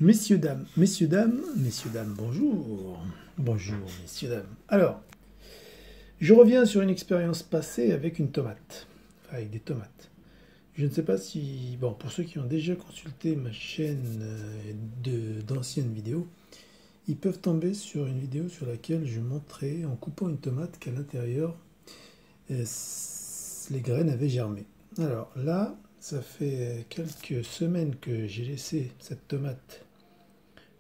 Messieurs, dames, bonjour. Bonjour, messieurs, dames. Alors, je reviens sur une expérience passée avec une tomate. Enfin, avec des tomates. Je ne sais pas si... Bon, pour ceux qui ont déjà consulté ma chaîne d'anciennes vidéos, ils peuvent tomber sur une vidéo sur laquelle je montrais, en coupant une tomate, qu'à l'intérieur, les graines avaient germé. Alors là, ça fait quelques semaines que j'ai laissé cette tomate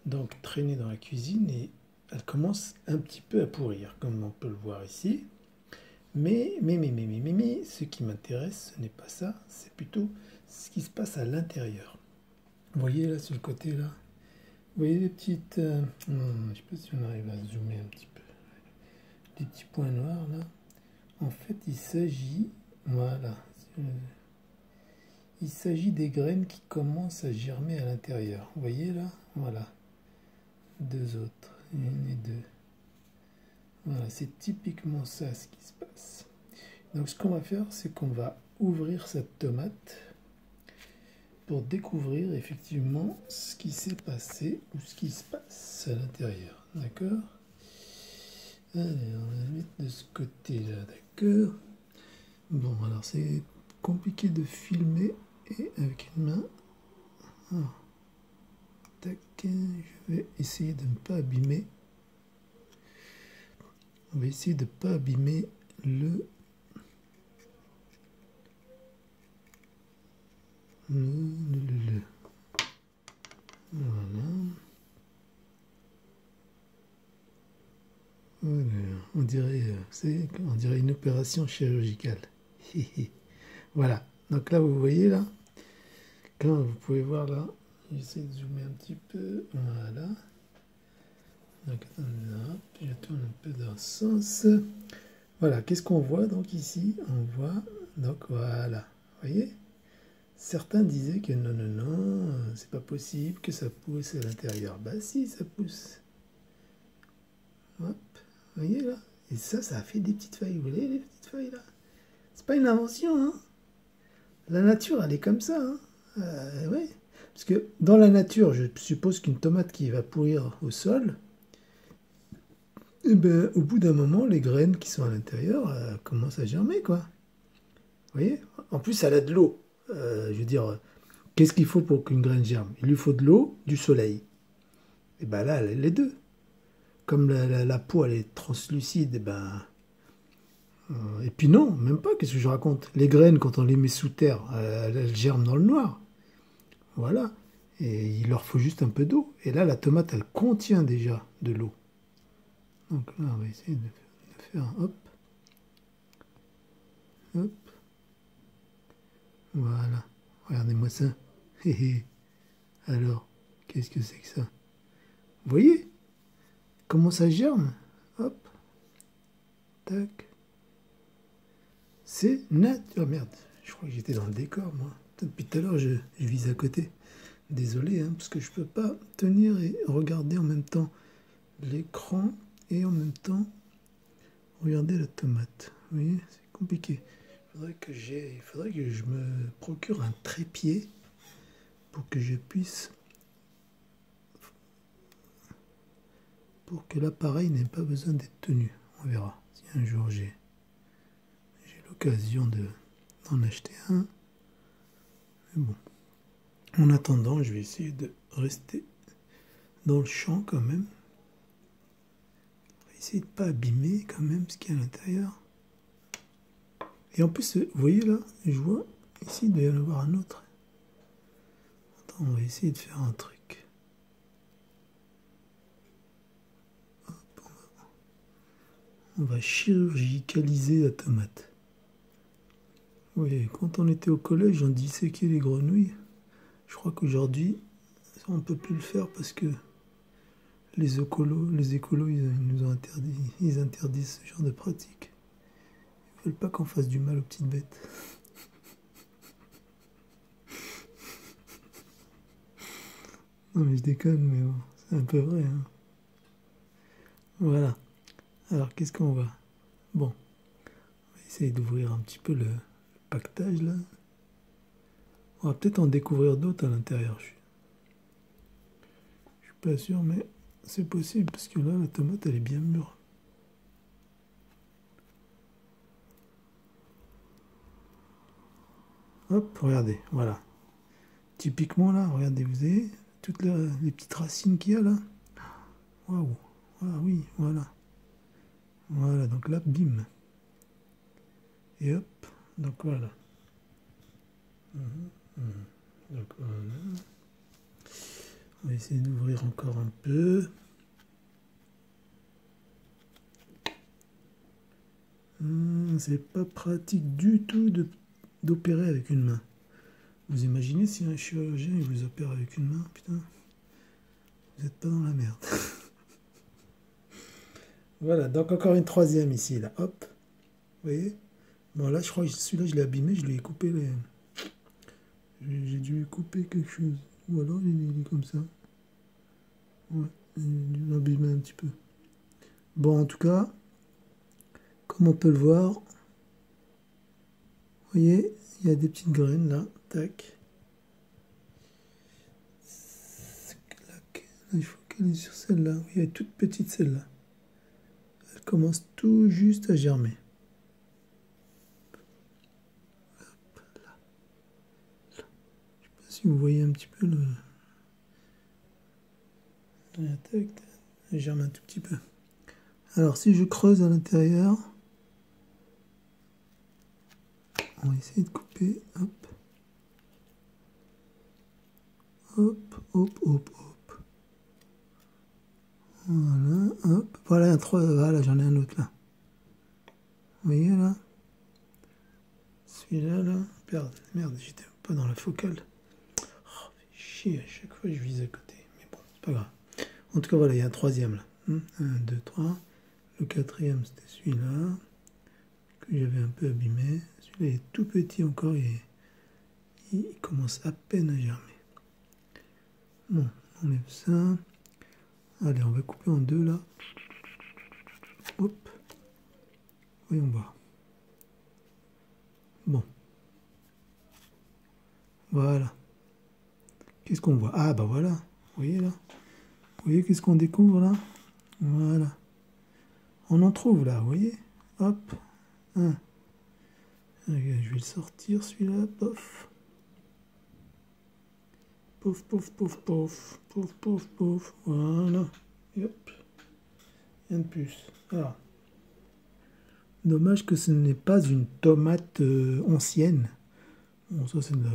donc traîner dans la cuisine et elle commence un petit peu à pourrir, comme on peut le voir ici. Mais, ce qui m'intéresse, ce n'est pas ça, c'est plutôt ce qui se passe à l'intérieur. Vous voyez là, sur le côté là, vous voyez les petites... je ne sais pas si on arrive à zoomer un petit peu. Les petits points noirs là. En fait, il s'agit... Voilà. Il s'agit des graines qui commencent à germer à l'intérieur. Vous voyez là? Voilà. Deux autres. Une et deux. Voilà, c'est typiquement ça ce qui se passe. Donc ce qu'on va faire, c'est qu'on va ouvrir cette tomate pour découvrir effectivement ce qui s'est passé ou ce qui se passe à l'intérieur. D'accord? Allez, on va le mettre de ce côté-là, d'accord? Bon, alors c'est compliqué de filmer et avec une main. Ah. Tac, je vais essayer de ne pas abîmer. On va essayer de ne pas abîmer le Voilà. Voilà. On dirait une opération chirurgicale. Voilà. Donc là, vous voyez là, quand vous pouvez voir là, j'essaie de zoomer un petit peu. Voilà. Donc attendez, je tourne un peu dans ce sens. Voilà. Qu'est-ce qu'on voit donc ici? On voit donc voilà. Vous voyez? Certains disaient que non, c'est pas possible que ça pousse à l'intérieur. Bah si, ça pousse. Hop, vous voyez là? Et ça a fait des petites feuilles. Vous voyez les petites feuilles là? C'est pas une invention, hein? La nature, elle est comme ça, hein? Ouais. Parce que dans la nature, je suppose qu'une tomate qui va pourrir au sol, eh ben, au bout d'un moment, les graines qui sont à l'intérieur commencent à germer, quoi. Vous voyez? En plus, elle a de l'eau. Je veux dire, qu'est-ce qu'il faut pour qu'une graine germe? Il lui faut de l'eau, du soleil. Et ben là, elle a les deux. Comme la peau, elle est translucide, et ben... et puis non, même pas, qu'est-ce que je raconte? Les graines, quand on les met sous terre, elles germent dans le noir. Voilà. Et il leur faut juste un peu d'eau. Et là, la tomate, elle contient déjà de l'eau. Donc là, on va essayer de faire hop. Hop. Voilà. Regardez-moi ça. Alors, qu'est-ce que c'est que ça? Vous voyez comment ça germe? Hop. Tac. C'est naturel. Oh merde, je crois que j'étais dans le décor, moi. Depuis tout à l'heure, je vise à côté. Désolé, hein, parce que je peux pas tenir et regarder en même temps l'écran et en même temps regarder la tomate. Vous voyez, c'est compliqué. Il faudrait que je me procure un trépied pour que je puisse... pour que l'appareil n'ait pas besoin d'être tenu. On verra si un jour j'ai l'occasion d'en acheter un. Mais bon. En attendant, je vais essayer de rester dans le champ quand même. On va essayer de ne pas abîmer quand même ce qu'il y a à l'intérieur. Et en plus, vous voyez là, je vois ici, il doit y en avoir un autre. Attends, on va essayer de faire un truc. Hop, on va chirurgicaliser la tomate. Vous voyez, quand on était au collège, on disséquait les grenouilles. Je crois qu'aujourd'hui, on ne peut plus le faire parce que les écolos, ils nous ont interdit, ils interdisent ce genre de pratique. Ils veulent pas qu'on fasse du mal aux petites bêtes. Non mais je déconne, mais bon, c'est un peu vrai. Hein. Voilà. Alors qu'est-ce qu'on va? Bon, on va essayer d'ouvrir un petit peu le paquetage là. On va peut-être en découvrir d'autres à l'intérieur. pas sûr, mais c'est possible, parce que là, la tomate, elle est bien mûre. Hop, regardez, voilà. Typiquement, là, regardez, vous avez toutes les petites racines qu'il y a, là. Waouh, ah oui, voilà. Voilà, donc là, bim. Et hop, donc voilà. Donc voilà. On va essayer d'ouvrir encore un peu. C'est pas pratique du tout d'opérer avec une main. Vous imaginez si un chirurgien il vous opère avec une main, putain, vous n'êtes pas dans la merde. Voilà, donc encore une troisième ici, là, hop, vous voyez. Bon là, je crois que celui-là, je l'ai abîmé, je lui ai coupé les... J'ai dû lui couper quelque chose. Ou alors, il est comme ça. Ouais, j'ai dû l'abîmer un petit peu. Bon, en tout cas, comme on peut le voir, vous voyez, il y a des petites graines là, tac. Là, il faut qu'elle est sur celle-là. Oui, elle est toute petite celle-là. Elle commence tout juste à germer. Hop, là. Je sais pas si vous voyez un petit peu le... Tac, elle germe un tout petit peu. Alors, si je creuse à l'intérieur, on va essayer de couper. Hop. Hop, hop, hop, hop. Voilà, hop. Voilà, voilà, j'en ai un autre là. Vous voyez là? Celui-là, là. Merde, j'étais pas dans la focale. Oh, fait chier, à chaque fois je vise à côté. Mais bon, c'est pas grave. En tout cas, voilà, il y a un troisième là. 1, 2, 3. Le quatrième, c'était celui-là. Que j'avais un peu abîmé. Celui-là est tout petit encore. Il commence à peine à germer. Bon, on enlève ça. Allez, on va couper en deux là. Hop. Voyons voir. Bon. Voilà. Qu'est-ce qu'on voit? Ah bah voilà. Vous voyez là? Vous voyez qu'est-ce qu'on découvre là? Voilà. On en trouve là, vous voyez? Hop. Je vais le sortir celui-là. Pof. Pouf, pouf, pouf, pouf. Pouf, pouf, pouf. Voilà. Et hop. Rien de plus. Alors. Dommage que ce n'est pas une tomate ancienne. Bon, ça c'est de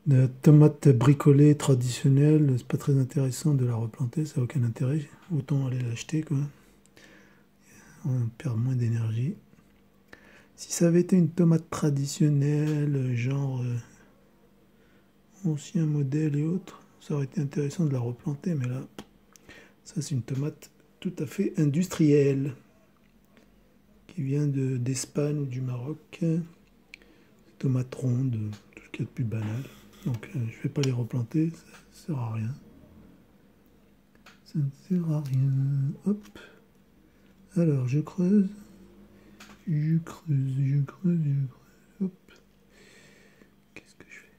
la tomate bricolée traditionnelle. C'est pas très intéressant de la replanter, ça n'a aucun intérêt. Autant aller l'acheter quoi. On perd moins d'énergie. Si ça avait été une tomate traditionnelle, genre ancien modèle et autres, ça aurait été intéressant de la replanter, mais là, ça c'est une tomate tout à fait industrielle qui vient d'Espagne ou du Maroc. Tomate ronde, tout ce qui est de plus banal. Donc je ne vais pas les replanter, ça ne sert à rien. Ça ne sert à rien. Hop. Alors je creuse. Je creuse. Hop. Qu'est-ce que je fais?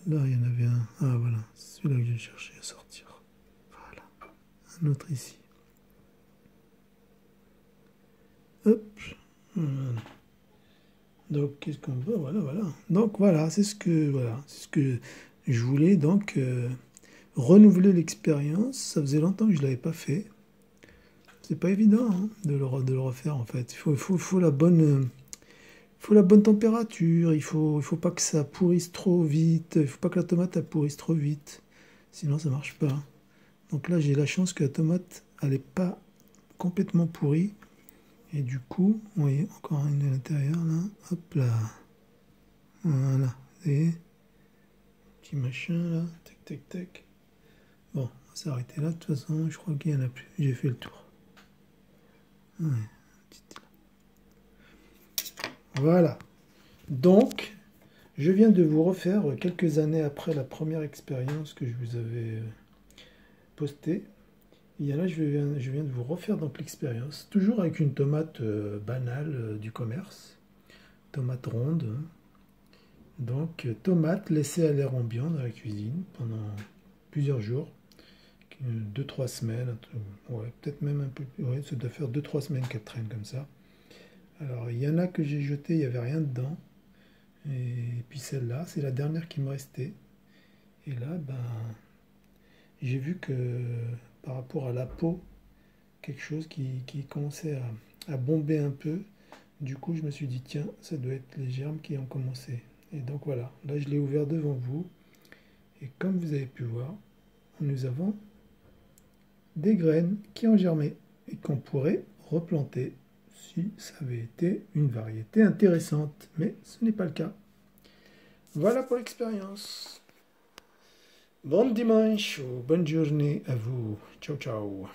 Là, il y en avait un. Ah, voilà. C'est celui-là que j'ai cherché à sortir. Voilà. Un autre ici. Hop. Voilà. Donc, qu'est-ce qu'on voit? Voilà. Donc, voilà, c'est ce que je voulais. Donc, renouveler l'expérience. Ça faisait longtemps que je ne l'avais pas fait. C'est pas évident hein, de le refaire, en fait. Il faut la bonne température. Il faut pas que ça pourrisse trop vite. Il faut pas que la tomate elle pourrisse trop vite. Sinon, ça marche pas. Donc là, j'ai la chance que la tomate, elle n'est pas complètement pourrie. Et du coup, vous voyez, encore une à l'intérieur, là. Hop là. Voilà. Et petit machin, là. Tac. Bon, on va s'arrêter là. De toute façon, je crois qu'il n'y en a plus. J'ai fait le tour. Ouais, voilà. Donc, je viens de vous refaire quelques années après la première expérience que je vous avais postée. Et là, je viens de vous refaire donc l'expérience, toujours avec une tomate banale du commerce, tomate ronde. Donc, tomates laissées à l'air ambiant dans la cuisine pendant plusieurs jours, 2-3 semaines, ouais, peut-être même un peu plus, ouais, ça doit faire 2-3 semaines qu'elles traînent comme ça. Alors, il y en a que j'ai jeté, il n'y avait rien dedans. Et puis celle-là, c'est la dernière qui me restait. Et là, ben, j'ai vu que par rapport à la peau, quelque chose qui commençait à bomber un peu. Du coup, je me suis dit, tiens, ça doit être les germes qui ont commencé. Et donc voilà, là je l'ai ouvert devant vous. Et comme vous avez pu voir, nous avons des graines qui ont germé et qu'on pourrait replanter si ça avait été une variété intéressante. Mais ce n'est pas le cas. Voilà pour l'expérience. Bon dimanche ou bonne journée à vous. Ciao ciao.